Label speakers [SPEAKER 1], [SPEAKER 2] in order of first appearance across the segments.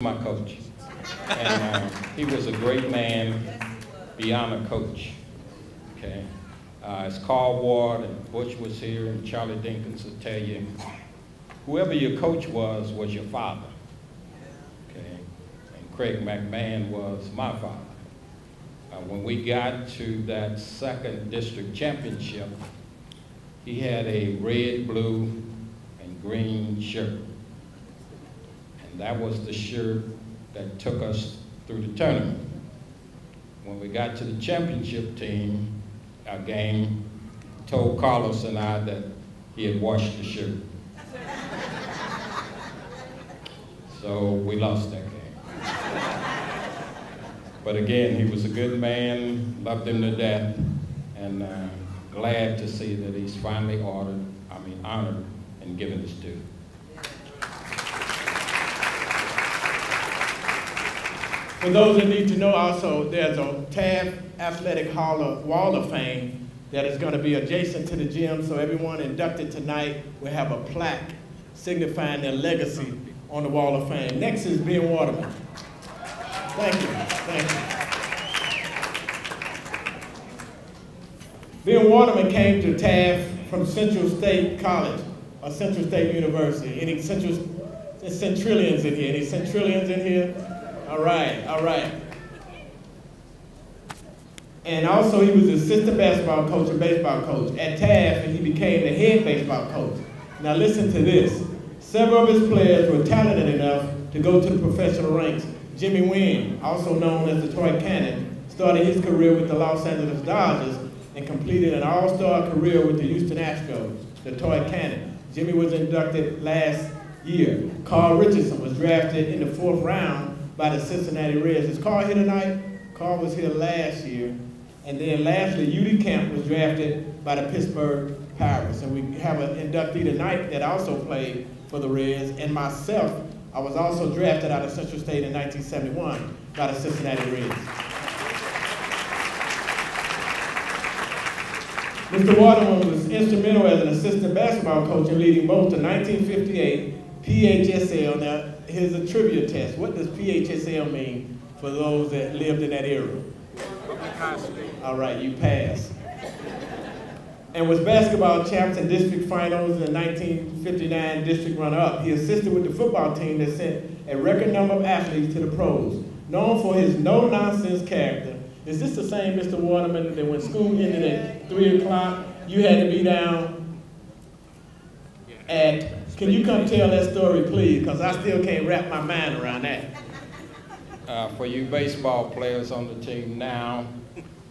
[SPEAKER 1] My coach, and he was a great man beyond a coach. Okay, as Carl Ward and Bush was here, and Charlie Dinkins will tell you, whoever your coach was your father. Okay, and Craig McMahon was my father. When we got to that second district championship, he had a red, blue, and green shirt. That was the shirt that took us through the tournament. When we got to the championship game, he told Carlos and I that he had washed the shirt. So we lost that game. But again, he was a good man, loved him to death, and glad to see that he's finally honored and given his due.
[SPEAKER 2] For those that need to know also, there's a Taft Athletic Wall of Fame that is going to be adjacent to the gym, so everyone inducted tonight will have a plaque signifying their legacy on the Wall of Fame. Next is Ben Waterman. Thank you, thank you. Ben Waterman came to Taft from Central State College, or Central State University. Any Centrillians in here? Any Centrillians in here? All right, all right. And also he was the assistant basketball coach and baseball coach at Taft, and he became the head baseball coach. Now listen to this. Several of his players were talented enough to go to the professional ranks. Jimmy Wynn, also known as the Toy Cannon, started his career with the Los Angeles Dodgers and completed an all-star career with the Houston Astros, the Toy Cannon. Jimmy was inducted last year. Carl Richardson was drafted in the 4th round by the Cincinnati Reds. Is Carl here tonight? Carl was here last year. And then lastly, UD Camp was drafted by the Pittsburgh Pirates. And we have an inductee tonight that also played for the Reds. And myself, I was also drafted out of Central State in 1971 by the Cincinnati Reds. Mr. Waterman was instrumental as an assistant basketball coach in leading both the 1958 PHSL. Now, here's a trivia test. What does PHSL mean for those that lived in that era? All right, you passed. And was basketball champs in district finals in the 1959 district runner-up. He assisted with the football team that sent a record number of athletes to the pros. Known for his no-nonsense character. Is this the same Mr. Waterman that when school ended at 3 o'clock, you had to be down at... Can you come tell that story, please? Because I still can't wrap my mind around that.
[SPEAKER 1] For you baseball players on the team now,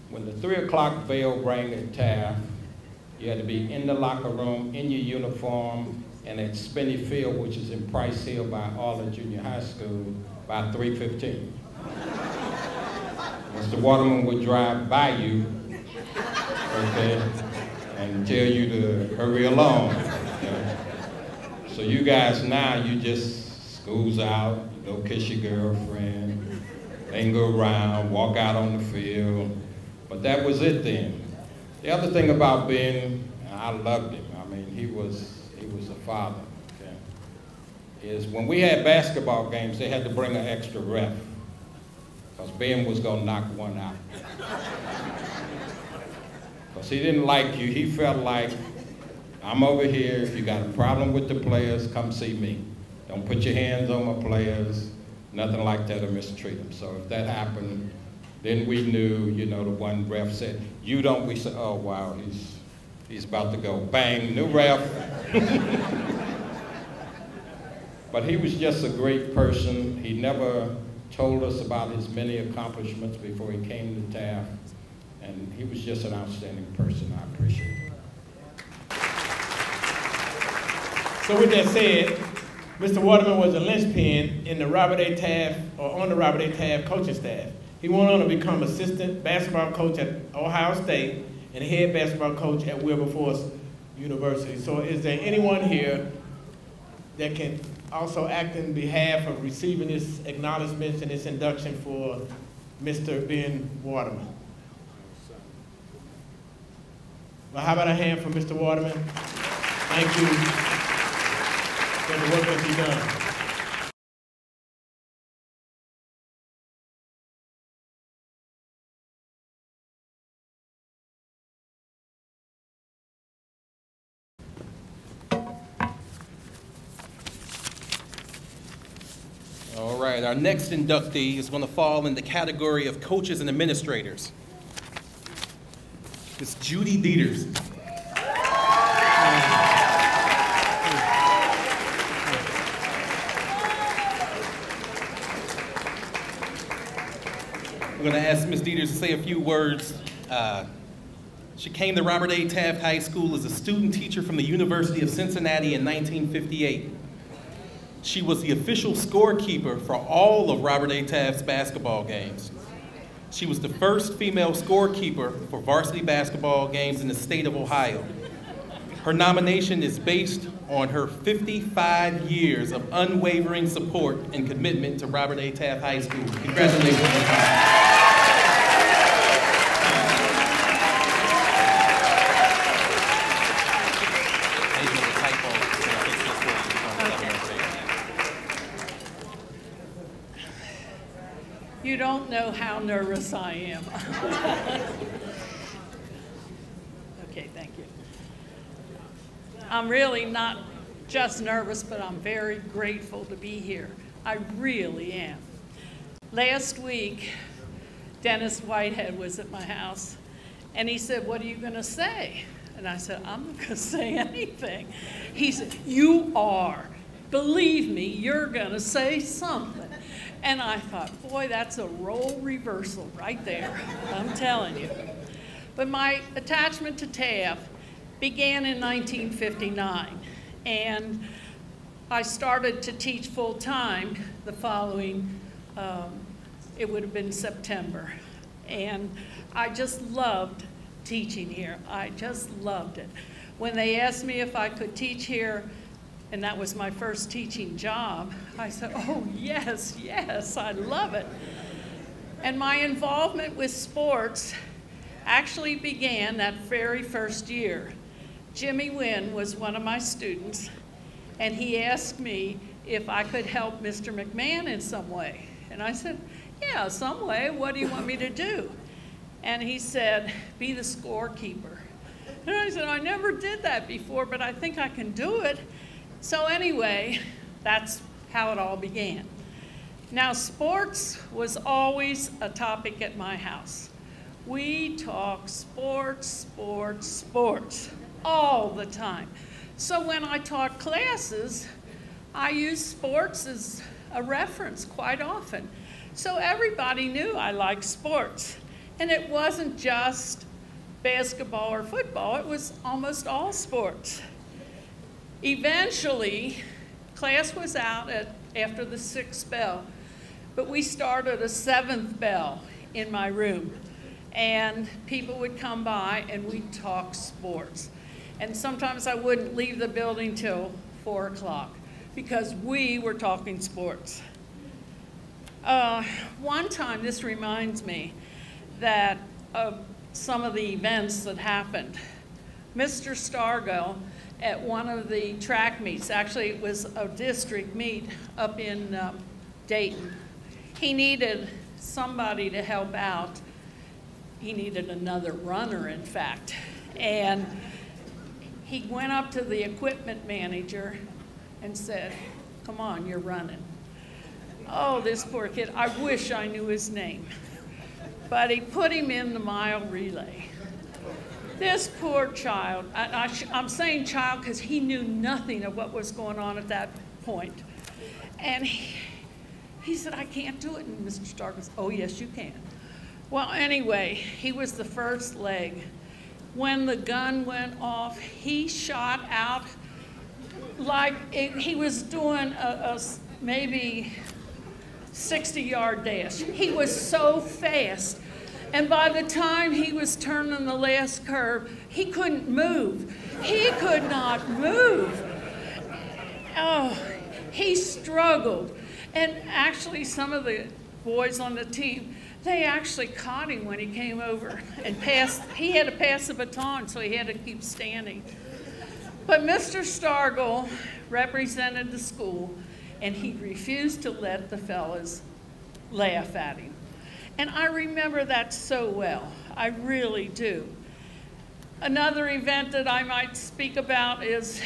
[SPEAKER 1] when the 3 o'clock bell rang at Taft, you had to be in the locker room, in your uniform, and at Spinney Field, which is in Price Hill by Arlen Junior High School, by 3:15. Mr. Waterman would drive by you, okay, and tell you to hurry along. Okay? So you guys now, you just schools out, you go kiss your girlfriend, then go around, walk out on the field. But that was it then. The other thing about Ben, I loved him. I mean, he was a father. Okay? Is when we had basketball games, they had to bring an extra ref, because Ben was gonna knock one out. Because he didn't like you. He felt like, I'm over here, if you got a problem with the players, come see me. Don't put your hands on my players, nothing like that, or mistreat them. So if that happened, then we knew, you know, the one ref said, you don't, we said, oh wow, he's about to go. Bang, new ref. But he was just a great person. He never told us about his many accomplishments before he came to Taft. And he was just an outstanding person. I appreciate it.
[SPEAKER 2] So with that said, Mr. Waterman was a linchpin in the Robert A. Taft, or on the Robert A. Taft coaching staff. He went on to become assistant basketball coach at Ohio State and head basketball coach at Wilberforce University. So is there anyone here that can also act in behalf of receiving this acknowledgement and this induction for Mr. Ben Waterman? Well, how about a hand for Mr. Waterman? Thank you for the work that you've done.
[SPEAKER 3] All right, our next inductee is going to fall in the category of coaches and administrators. It's Judy Dieters. I'm going to ask Ms. Dieters to say a few words. She came to Robert A. Taft High School as a student teacher from the University of Cincinnati in 1958. She was the official scorekeeper for all of Robert A. Taft's basketball games. She was the first female scorekeeper for varsity basketball games in the state of Ohio. Her nomination is based on her 55 years of unwavering support and commitment to Robert A. Taft High School. Congratulations.
[SPEAKER 4] You don't know how nervous I am. Okay, thank you. I'm really not just nervous, but I'm very grateful to be here. I really am. Last week, Dennis Whitehead was at my house, and he said, "What are you going to say?" And I said, "I'm not going to say anything." He said, "You are. Believe me, you're going to say something." And I thought, boy, that's a role reversal right there, I'm telling you. But my attachment to Taft began in 1959, and I started to teach full-time the following, it would have been September. And I just loved teaching here. I just loved it. When they asked me if I could teach here, and that was my first teaching job, I said, oh, yes, yes, I love it. And my involvement with sports actually began that very first year. Jimmy Wynn was one of my students, and he asked me if I could help Mr. McMahon in some way. And I said, yeah, some way. What do you want me to do? And he said, be the scorekeeper. And I said, I never did that before, but I think I can do it. So anyway, that's how it all began. Now, sports was always a topic at my house. We talk sports, sports, sports all the time. So when I taught classes, I used sports as a reference quite often. So everybody knew I liked sports. And it wasn't just basketball or football, it was almost all sports. Eventually, class was out after the 6th bell, but we started a 7th bell in my room, and people would come by and we'd talk sports. And sometimes I wouldn't leave the building till 4 o'clock because we were talking sports. One time, this reminds me that of some of the events that happened. Mr. Stargell, at one of the track meets, actually it was a district meet up in Dayton, he needed somebody to help out. He needed another runner, in fact. And he went up to the equipment manager and said, come on, you're running. Oh, this poor kid, I wish I knew his name. But he put him in the mile relay. This poor child, I'm saying child because he knew nothing of what was going on at that point. And he said, I can't do it. And Mr. Stark goes, oh, yes, you can. Well, anyway, he was the first leg. When the gun went off, he shot out like he was doing a maybe 60-yard dash. He was so fast. And by the time he was turning the last curve, he couldn't move. He could not move. Oh, he struggled. And actually, some of the boys on the team, they actually caught him when he came over and passed. He had to pass the baton, so he had to keep standing. But Mr. Stargell represented the school, and he refused to let the fellas laugh at him. And I remember that so well. I really do. Another event that I might speak about is,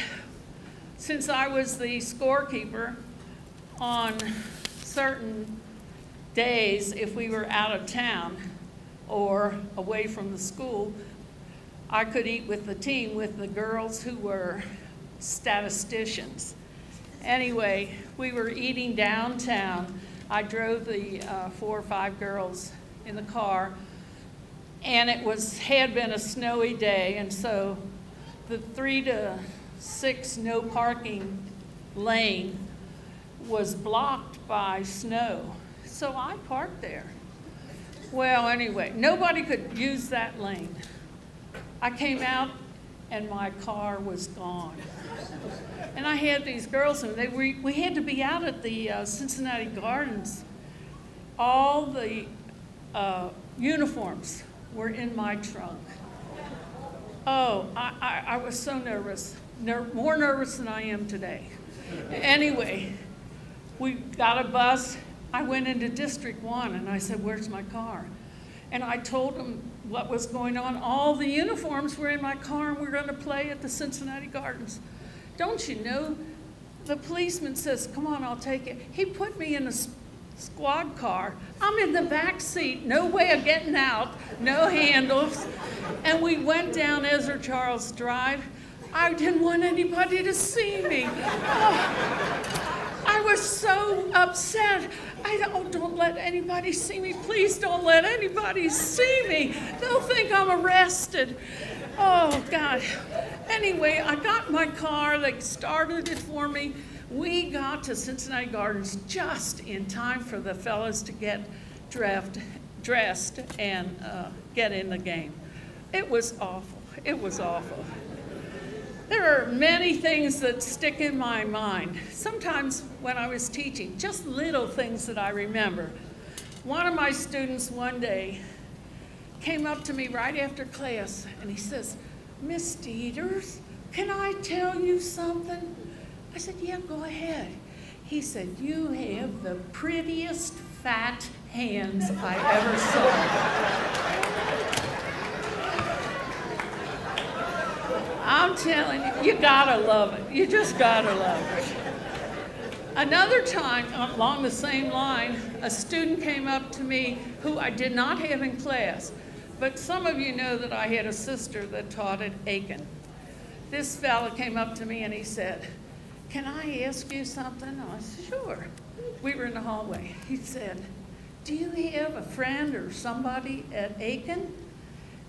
[SPEAKER 4] since I was the scorekeeper on certain days, if we were out of town or away from the school, I could eat with the team with the girls who were statisticians. Anyway, we were eating downtown. I drove the 4 or 5 girls in the car, and it had been a snowy day, and so the 3 to 6 no parking lane was blocked by snow. So I parked there. Well, anyway, nobody could use that lane. I came out and my car was gone. And I had these girls, and we had to be out at the Cincinnati Gardens. All the uniforms were in my trunk. Oh, I was so nervous, more nervous than I am today. Anyway, we got a bus. I went into District 1, and I said, "Where's my car?" And I told them what was going on. All the uniforms were in my car, and we're going to play at the Cincinnati Gardens. Don't you know, the policeman says, "Come on, I'll take it." He put me in a squad car. I'm in the back seat, no way of getting out, no handles. And we went down Ezra Charles Drive. I didn't want anybody to see me. Oh, I was so upset. Don't let anybody see me. Please don't let anybody see me. They'll think I'm arrested. Oh, God. Anyway, I got my car. They started it for me. We got to Cincinnati Gardens just in time for the fellas to get dressed and get in the game. It was awful. It was awful. There are many things that stick in my mind. Sometimes when I was teaching, just little things that I remember. One of my students one day came up to me right after class, and he says, "Miss Dieters, can I tell you something?" I said, "Yeah, go ahead." He said, "You have the prettiest fat hands I ever saw." I'm telling you, you gotta love it. You just gotta love it. Another time, along the same line, a student came up to me who I did not have in class, but some of you know that I had a sister that taught at Aiken. This fella came up to me and he said, "Can I ask you something?" I said, "Sure." We were in the hallway. He said, "Do you have a friend or somebody at Aiken?"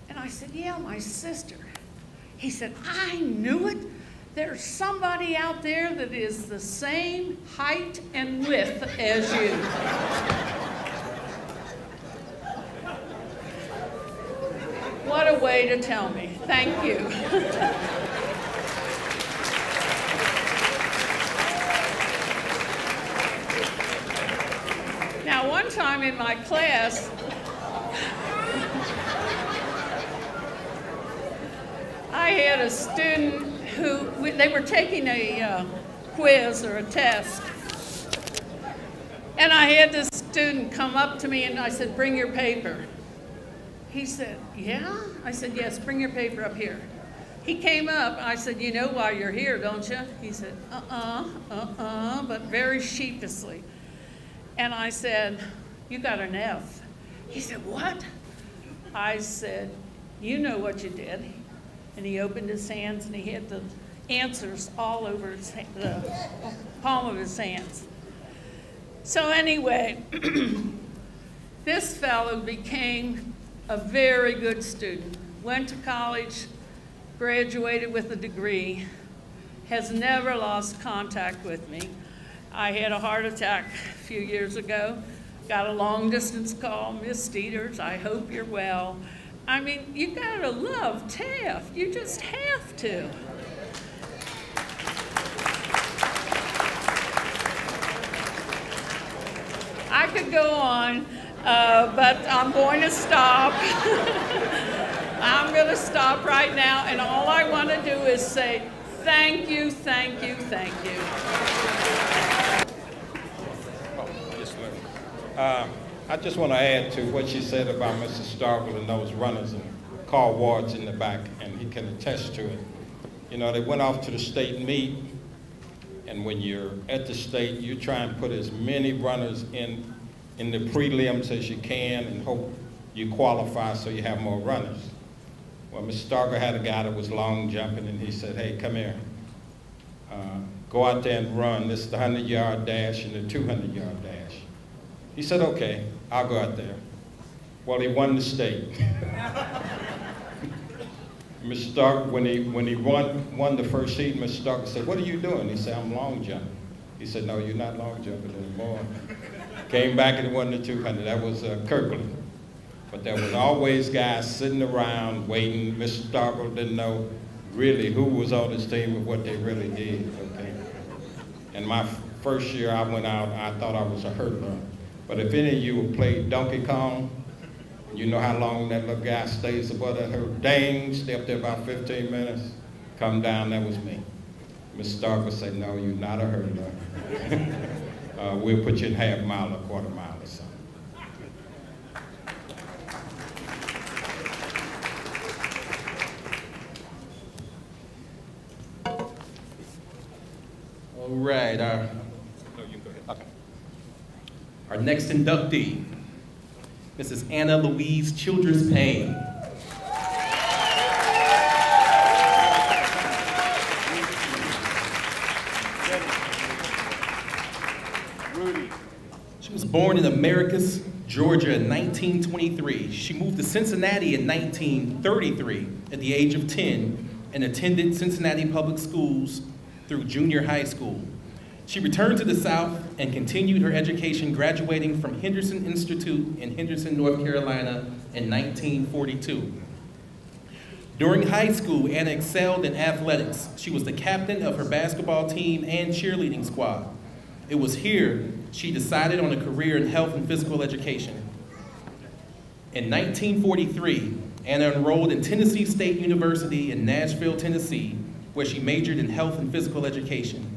[SPEAKER 4] And I said, "Yeah, my sister." He said, "I knew it. There's somebody out there that is the same height and width as you." What a way to tell me. Thank you. Now, one time in my class, I had a student who, they were taking a quiz or a test, and I had this student come up to me and I said, "Bring your paper." He said, "Yeah?" I said, "Yes, bring your paper up here." He came up, I said, "You know why you're here, don't you?" He said, but very sheepishly. And I said, "You got an F." He said, "What?" I said, "You know what you did." And he opened his hands and he had the answers all over the palm of his hands. So anyway, this fellow became a very good student, went to college, graduated with a degree, has never lost contact with me. I had a heart attack a few years ago, got a long distance call, "Miss Dieters, I hope you're well." I mean, you gotta love Taft. You just have to. I could go on, but I'm going to stop. I'm going to stop right now, and all I want to do is say thank you, thank you, thank you.
[SPEAKER 1] I just want to add to what she said about Mr. Starkville and those runners, and Carl Ward's in the back, and he can attest to it. You know, they went off to the state meet, And when you're at the state, you try and put as many runners in the prelims as you can and hope you qualify so you have more runners. Well, Mr. Starker had a guy that was long jumping, and he said, hey, come here. Go out there and run. This is the 100-yard dash and the 200-yard dash. He said, okay, I'll go out there. Well, he won the state. Mr. Stark, when he won the first seed, Mr. Stark said, what are you doing? He said, I'm long jumping. He said, no, you're not long jumping anymore. Came back and won the 200. That was Kirkland. But there was always guys sitting around waiting. Mr. Stark didn't know really who was on his team and what they really did, okay? And my first year I went out, I thought I was a hurdler. But if any of you have played Donkey Kong, you know how long that little guy stays above that hurdle. Dang, stay up there about 15 minutes, come down, that was me. Mr. Stark would say, no, you're not a hurdler. We'll put you in half mile or quarter mile or something.
[SPEAKER 3] All right, our next inductee, Mrs. Anna Louise Childress Payne. She was born in Americus, Georgia in 1923. She moved to Cincinnati in 1933 at the age of 10 and attended Cincinnati Public Schools through junior high school. She returned to the South and continued her education, graduating from Henderson Institute in Henderson, North Carolina in 1942. During high school, Anna excelled in athletics. She was the captain of her basketball team and cheerleading squad. It was here she decided on a career in health and physical education. In 1943, Anna enrolled in Tennessee State University in Nashville, Tennessee, where she majored in health and physical education.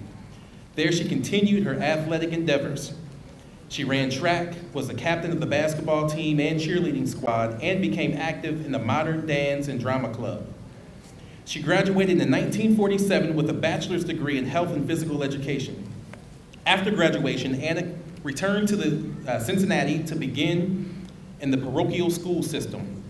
[SPEAKER 3] There she continued her athletic endeavors. She ran track, was the captain of the basketball team and cheerleading squad, and became active in the Modern Dance and Drama Club. She graduated in 1947 with a bachelor's degree in health and physical education. After graduation, Anna returned to Cincinnati to begin in the parochial school system.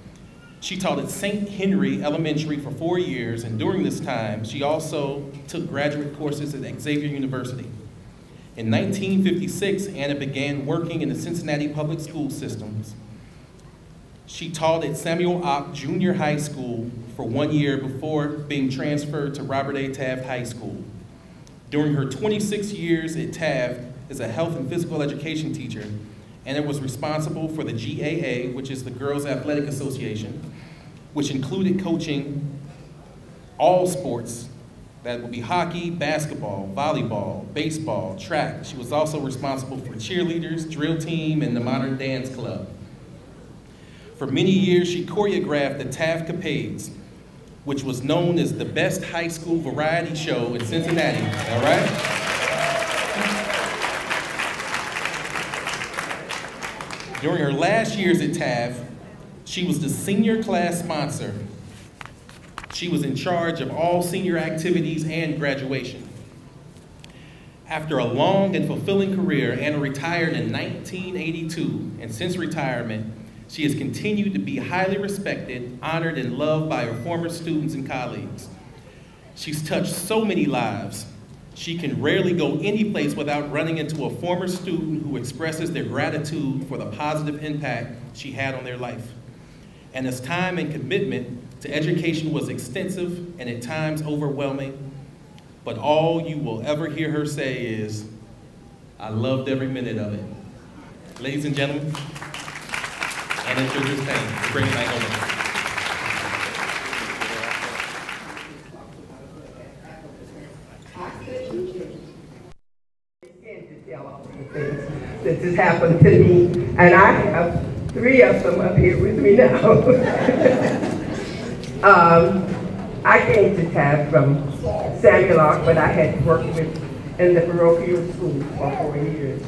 [SPEAKER 3] She taught at St. Henry Elementary for 4 years, and during this time, she also took graduate courses at Xavier University. In 1956, Anna began working in the Cincinnati public school systems. She taught at Samuel Ock Junior High School for 1 year before being transferred to Robert A. Taft High School. During her 26 years at Taft as a health and physical education teacher, Anna was responsible for the GAA, which is the Girls Athletic Association, which included coaching all sports. That would be hockey, basketball, volleyball, baseball, track. She was also responsible for cheerleaders, drill team, and the Modern Dance Club. For many years, she choreographed the Taft Capades, which was known as the best high school variety show in Cincinnati, all right? During her last years at Taft, she was the senior class sponsor. She was in charge of all senior activities and graduation. After a long and fulfilling career, Anna retired in 1982, and since retirement, she has continued to be highly respected, honored, and loved by her former students and colleagues. She's touched so many lives. She can rarely go any place without running into a former student who expresses their gratitude for the positive impact she had on their life. Anna's time and commitment to education was extensive and at times overwhelming, but all you will ever hear her say is, I loved every minute of it. Ladies and gentlemen, Anna Childress Payne, bring it back over.
[SPEAKER 5] This has happened to me, and I have 3 of them up here with me now. I came to Taft from Samuel Ock, but I had worked with in the parochial school for 4 years.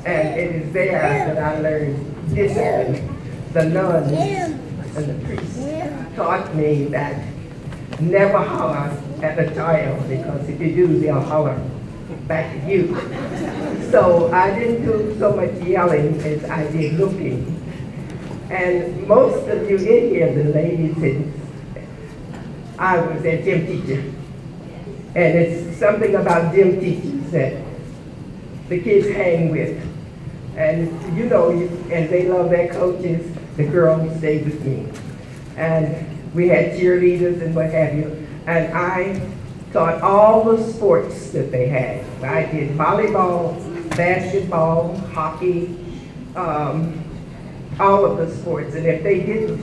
[SPEAKER 5] And it is there that I learned discipline. The nuns and the priests taught me that never holler at a child, because if you do, they'll holler. back at you. So I didn't do so much yelling as I did looking. And most of you in here, the ladies, and I was a gym teacher. And it's something about gym teachers that the kids hang with. And you know, and they love their coaches, the girls stay with me. And we had cheerleaders and what have you. And I taught all the sports that they had. I did volleyball, basketball, hockey, all of the sports. And if they didn't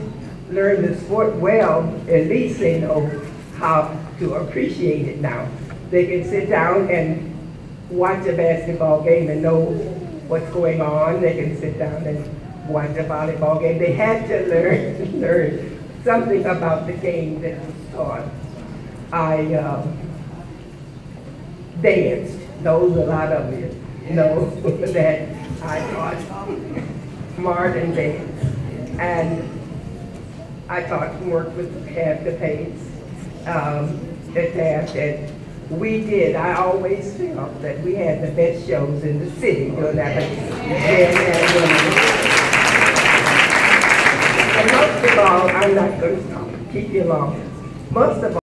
[SPEAKER 5] learn the sport well, at least they know how to appreciate it now. They can sit down and watch a basketball game and know what's going on. They can sit down and watch a volleyball game. They had to learn something about the game that was taught. I danced. Those a lot of you know that I taught modern dance. And I taught and worked with the Pates at Taft, and we did. I always felt that we had the best shows in the city during that. And most of all, I'm not going to keep you long. Most of all,